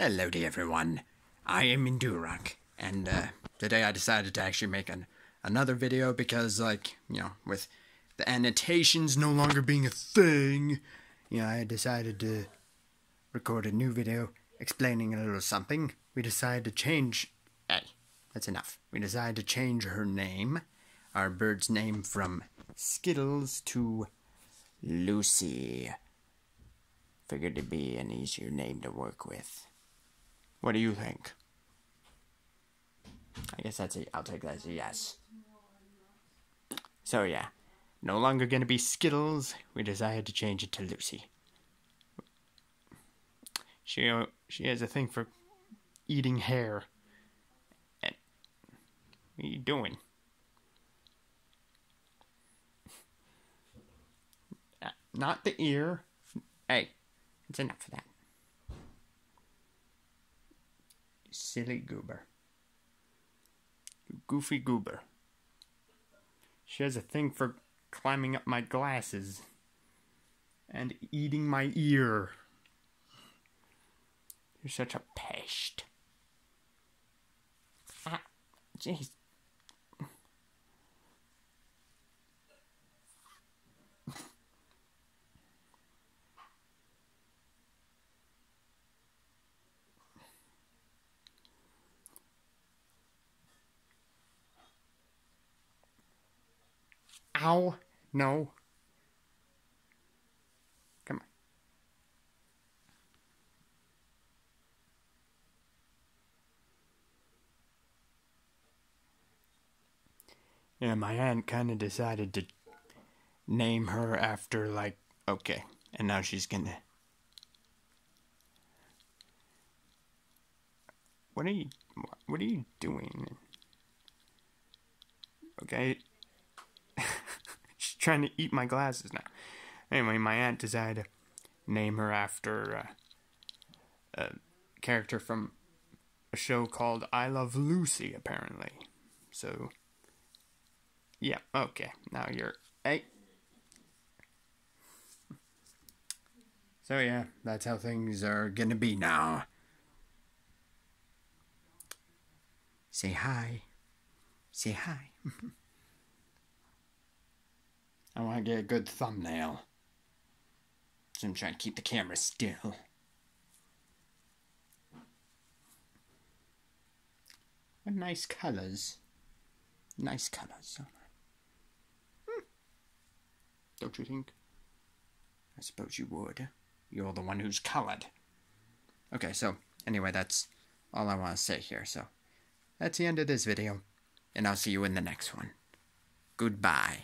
Hello to everyone. I am Indurok, and today I decided to actually make another video because, with the annotations no longer being a thing, I decided to record a new video explaining a little something. We decided to change... Hey, that's enough. We decided to change her name, our bird's name, from Skittles to Lucy. Figured it'd be an easier name to work with. What do you think? I guess I'll take that as a yes. So yeah, no longer gonna be Skittles. We decided to change it to Lucy. She has a thing for eating hair. And what are you doing? Not the ear. Hey, it's enough of that. You silly goober. You goofy goober. She has a thing for climbing up my glasses and eating my ear. You're such a pest. Ah, jeez. Ow. No. Come on. Yeah, my aunt kind of decided to name her after, okay. And now she's gonna... What are you doing? Okay. She's trying to eat my glasses now. Anyway, my aunt decided to name her after a character from a show called I Love Lucy, apparently. So, yeah, okay. Now you're... Hey. So, yeah, that's how things are gonna be now. Say hi. Say hi. I want to get a good thumbnail. So I'm trying to keep the camera still. What nice colors. Nice colors. Don't you think? I suppose you would. You're the one who's colored. Okay, so anyway, that's all I want to say here. So that's the end of this video. And I'll see you in the next one. Goodbye.